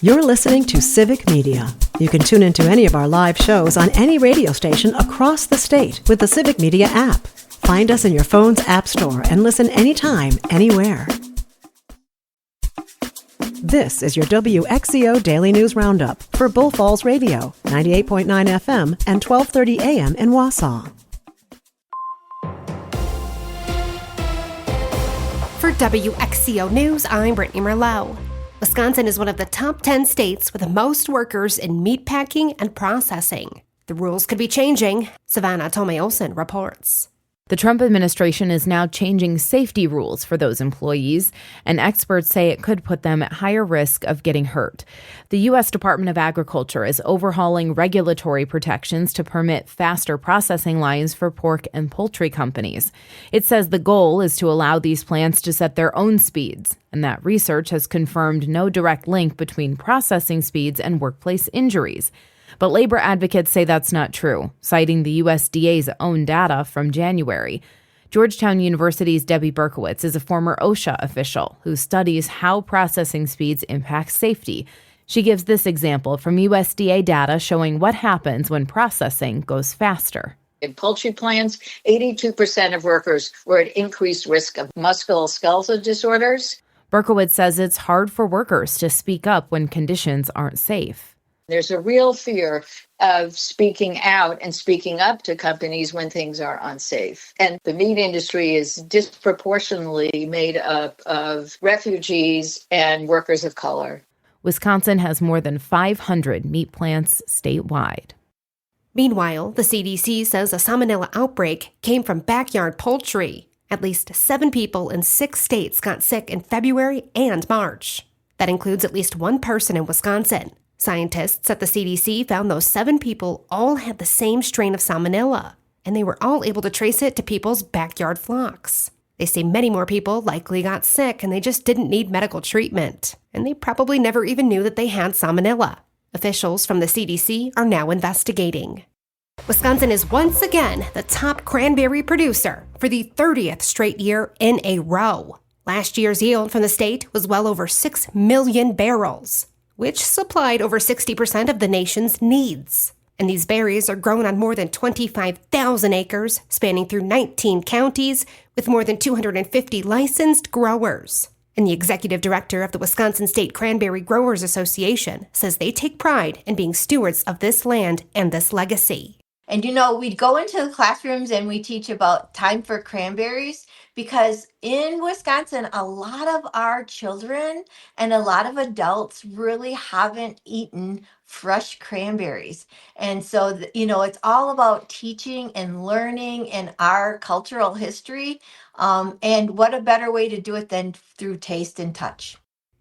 You're listening to Civic Media. You can tune into any of our live shows on any radio station across the state with the Civic Media app. Find us in your phone's app store and listen anytime, anywhere. This is your WXCO Daily News Roundup for Bull Falls Radio, 98.9 FM and 1230 AM in Wausau. For WXCO News, I'm Brittany Merlot. Wisconsin is one of the top 10 states with the most workers in meatpacking and processing. The rules could be changing. Savannah Tomei-Olsen reports. The Trump administration is now changing safety rules for those employees, and experts say it could put them at higher risk of getting hurt. The U.S. Department of Agriculture is overhauling regulatory protections to permit faster processing lines for pork and poultry companies. It says the goal is to allow these plants to set their own speeds, and that research has confirmed no direct link between processing speeds and workplace injuries. But labor advocates say that's not true, citing the USDA's own data from January. Georgetown University's Debbie Berkowitz is a former OSHA official who studies how processing speeds impact safety. She gives this example from USDA data showing what happens when processing goes faster. In poultry plants, 82% of workers were at increased risk of musculoskeletal disorders. Berkowitz says it's hard for workers to speak up when conditions aren't safe. There's a real fear of speaking out and speaking up to companies when things are unsafe. And the meat industry is disproportionately made up of refugees and workers of color. Wisconsin has more than 500 meat plants statewide. Meanwhile, the CDC says a salmonella outbreak came from backyard poultry. At least 7 people in 6 states got sick in February and March. That includes at least 1 person in Wisconsin. Scientists at the CDC found those 7 people all had the same strain of salmonella, and they were all able to trace it to people's backyard flocks. They say many more people likely got sick and they just didn't need medical treatment, and they probably never even knew that they had salmonella. Officials from the CDC are now investigating. Wisconsin is once again the top cranberry producer for the 30th straight year in a row. Last year's yield from the state was well over 6 million barrels, which supplied over 60% of the nation's needs. And these berries are grown on more than 25,000 acres, spanning through 19 counties, with more than 250 licensed growers. And the executive director of the Wisconsin State Cranberry Growers Association says they take pride in being stewards of this land and this legacy. And we'd go into the classrooms and we teach about time for cranberries, because in Wisconsin, a lot of our children and a lot of adults really haven't eaten fresh cranberries. And so, it's all about teaching and learning and our cultural history. And what a better way to do it than through taste and touch.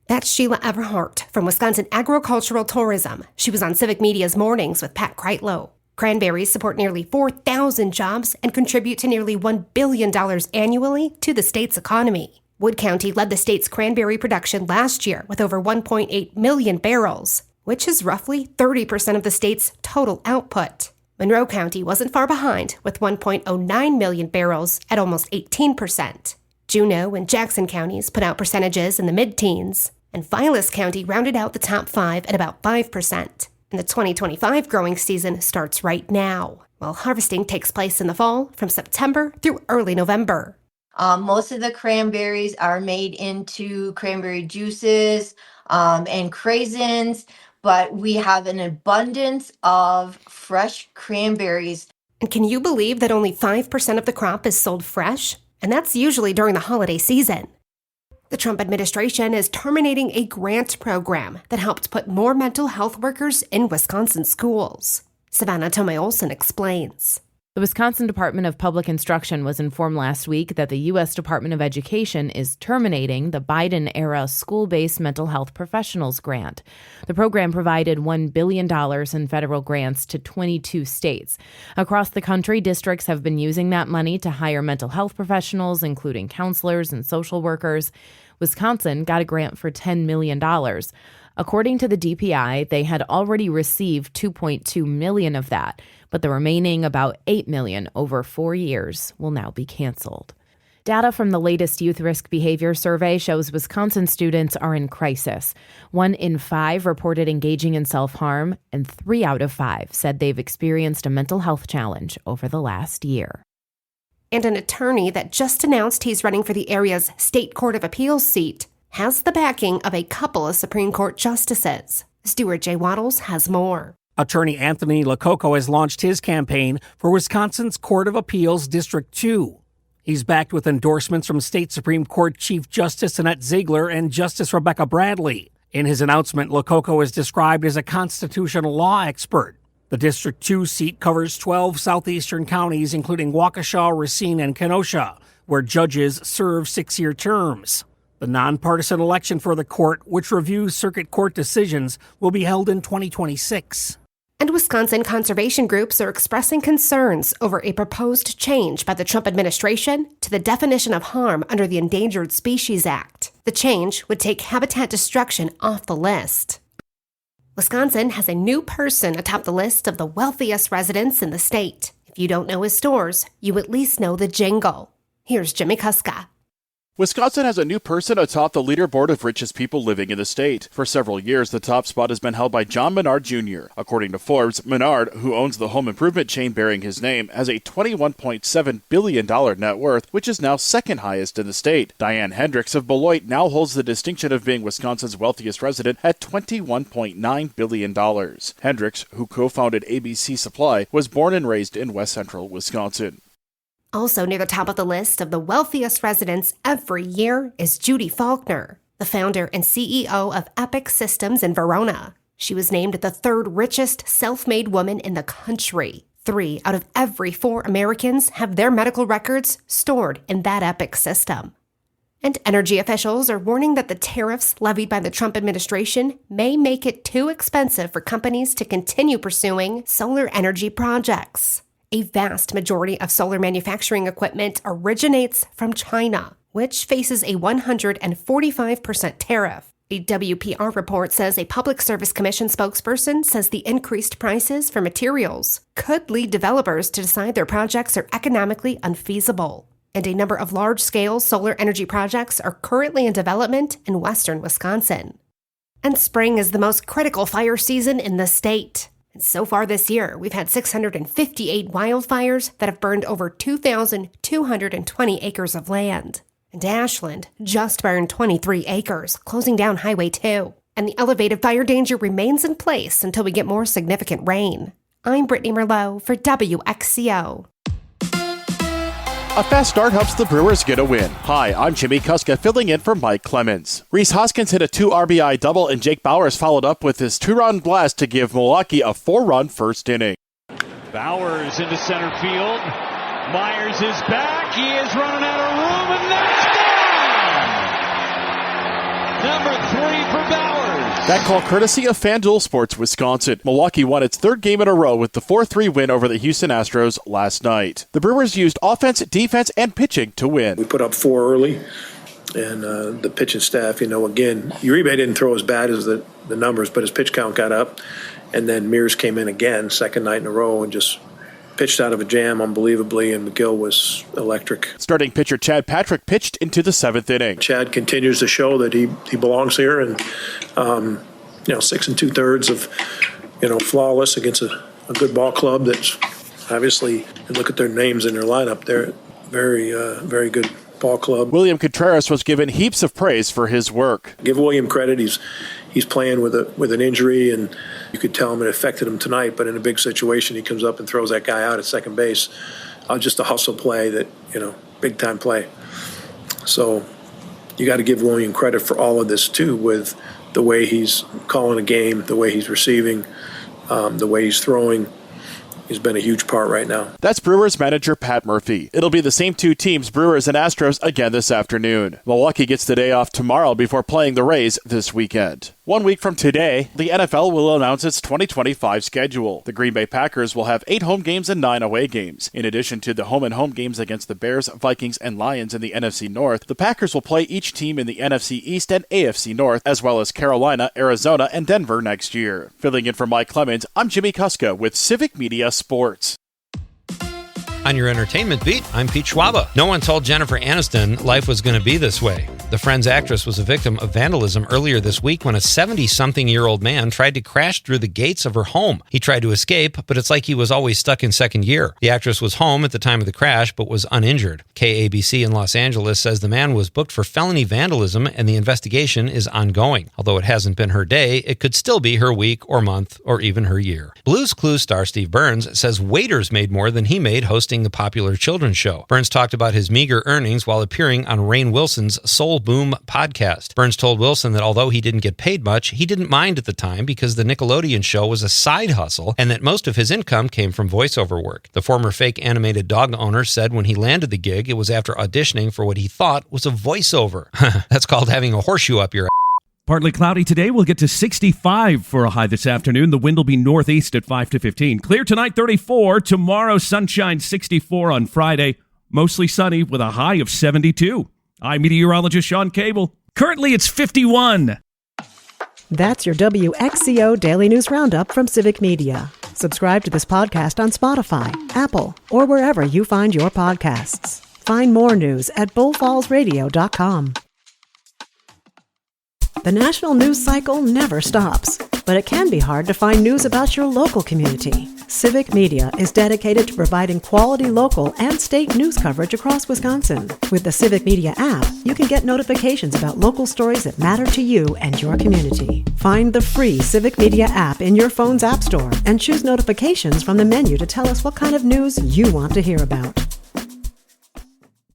That's Sheila Everhart from Wisconsin Agricultural Tourism. She was on Civic Media's Mornings with Pat Kreitlow. Cranberries support nearly 4,000 jobs and contribute to nearly $1 billion annually to the state's economy. Wood County led the state's cranberry production last year with over 1.8 million barrels, which is roughly 30% of the state's total output. Monroe County wasn't far behind with 1.09 million barrels at almost 18%. Juneau and Jackson counties put out percentages in the mid-teens, and Vilas County rounded out the top 5 at about 5%. And the 2025 growing season starts right now, while harvesting takes place in the fall from September through early November. Most of the cranberries are made into cranberry juices and craisins, but we have an abundance of fresh cranberries. And can you believe that only 5% of the crop is sold fresh? And that's usually during the holiday season. The Trump administration is terminating a grant program that helped put more mental health workers in Wisconsin schools. Savannah Tomei-Olsen explains. The Wisconsin Department of Public Instruction was informed last week that the U.S. Department of Education is terminating the Biden-era school-based mental health professionals grant. The program provided $1 billion in federal grants to 22 states. Across the country, districts have been using that money to hire mental health professionals, including counselors and social workers. Wisconsin got a grant for $10 million. According to the DPI, they had already received $2.2 million of that, but the remaining about $8 million over 4 years will now be canceled. Data from the latest Youth Risk Behavior Survey shows Wisconsin students are in crisis. 1 in 5 reported engaging in self-harm, and 3 out of 5 said they've experienced a mental health challenge over the last year. And an attorney that just announced he's running for the area's State Court of Appeals seat has the backing of a couple of Supreme Court justices. Stuart J. Waddles has more. Attorney Anthony Lococo has launched his campaign for Wisconsin's Court of Appeals District 2. He's backed with endorsements from State Supreme Court Chief Justice Annette Ziegler and Justice Rebecca Bradley. In his announcement, Lococo is described as a constitutional law expert. The District 2 seat covers 12 southeastern counties, including Waukesha, Racine, and Kenosha, where judges serve 6-year terms. The nonpartisan election for the court, which reviews circuit court decisions, will be held in 2026. And Wisconsin conservation groups are expressing concerns over a proposed change by the Trump administration to the definition of harm under the Endangered Species Act. The change would take habitat destruction off the list. Wisconsin has a new person atop the list of the wealthiest residents in the state. If you don't know his stores, you at least know the jingle. Here's Jimmy Kuska. Wisconsin has a new person atop the leaderboard of richest people living in the state. For several years, the top spot has been held by John Menard Jr. According to Forbes, Menard, who owns the home improvement chain bearing his name, has a $21.7 billion net worth, which is now second highest in the state. Diane Hendricks of Beloit now holds the distinction of being Wisconsin's wealthiest resident at $21.9 billion. Hendricks, who co-founded ABC Supply, was born and raised in west central Wisconsin. Also near the top of the list of the wealthiest residents every year is Judy Faulkner, the founder and CEO of Epic Systems in Verona. She was named the third richest self-made woman in the country. 3 out of every 4 Americans have their medical records stored in that Epic system. And energy officials are warning that the tariffs levied by the Trump administration may make it too expensive for companies to continue pursuing solar energy projects. A vast majority of solar manufacturing equipment originates from China, which faces a 145% tariff. A WPR report says a Public Service Commission spokesperson says the increased prices for materials could lead developers to decide their projects are economically unfeasible. And a number of large-scale solar energy projects are currently in development in western Wisconsin. And spring is the most critical fire season in the state. And so far this year, we've had 658 wildfires that have burned over 2,220 acres of land. And Ashland just burned 23 acres, closing down Highway 2. And the elevated fire danger remains in place until we get more significant rain. I'm Brittany Merlot for WXCO. A fast start helps the Brewers get a win. Hi, I'm Jimmy Kuska filling in for Mike Clemens. Rhys Hoskins hit a 2 RBI double and Jake Bowers followed up with his 2-run blast to give Milwaukee a 4-run first inning. Bowers into center field. Myers is back. He is running out of room and that's down! Number 3 for Bowers. That call courtesy of FanDuel Sports Wisconsin. Milwaukee won its 3rd game in a row with the 4-3 win over the Houston Astros last night. The Brewers used offense, defense, and pitching to win. We put up 4 early, and the pitching staff, again, Uribe didn't throw as bad as the numbers, but his pitch count got up. And then Mears came in again, second night in a row, and just pitched out of a jam unbelievably, and McGill was electric. Starting pitcher Chad Patrick pitched into the 7th inning. Chad continues to show that he belongs here, and 6 2/3 of flawless against a good ball club that's obviously, and look at their names in their lineup, they're very good ball club. William Contreras was given heaps of praise for his work. Give William credit. He's playing with an injury, and you could tell him it affected him tonight, but in a big situation, he comes up and throws that guy out at second base. Just a hustle play that, big time play. So you got to give William credit for all of this too, with the way he's calling a game, the way he's receiving, the way he's throwing. He's been a huge part right now. That's Brewers manager Pat Murphy. It'll be the same 2 teams, Brewers and Astros, again this afternoon. Milwaukee gets the day off tomorrow before playing the Rays this weekend. 1 week from today, the NFL will announce its 2025 schedule. The Green Bay Packers will have 8 home games and 9 away games. In addition to the home-and-home games against the Bears, Vikings, and Lions in the NFC North, the Packers will play each team in the NFC East and AFC North, as well as Carolina, Arizona, and Denver next year. Filling in for Mike Clemens, I'm Jimmy Kuska with Civic Media Sports. On your entertainment beat, I'm Pete Schwaba. No one told Jennifer Aniston life was going to be this way. The Friends actress was a victim of vandalism earlier this week when a 70-something-year-old man tried to crash through the gates of her home. He tried to escape, but it's like he was always stuck in second gear. The actress was home at the time of the crash, but was uninjured. KABC in Los Angeles says the man was booked for felony vandalism and the investigation is ongoing. Although it hasn't been her day, it could still be her week or month or even her year. Blue's Clues star Steve Burns says waiters made more than he made hosting the popular children's show. Burns talked about his meager earnings while appearing on Rainn Wilson's Soul Boom podcast. Burns told Wilson that although he didn't get paid much, he didn't mind at the time because the Nickelodeon show was a side hustle and that most of his income came from voiceover work. The former fake animated dog owner said when he landed the gig, it was after auditioning for what he thought was a voiceover. That's called having a horseshoe up your ass. Partly cloudy today. We'll get to 65 for a high this afternoon. The wind will be northeast at 5 to 15. Clear tonight, 34. Tomorrow, sunshine, 64 on Friday. Mostly sunny with a high of 72. I'm meteorologist Sean Cable. Currently, it's 51. That's your WXCO Daily News Roundup from Civic Media. Subscribe to this podcast on Spotify, Apple, or wherever you find your podcasts. Find more news at bullfallsradio.com. The national news cycle never stops, but it can be hard to find news about your local community. Civic Media is dedicated to providing quality local and state news coverage across Wisconsin. With the Civic Media app, you can get notifications about local stories that matter to you and your community. Find the free Civic Media app in your phone's app store and choose notifications from the menu to tell us what kind of news you want to hear about.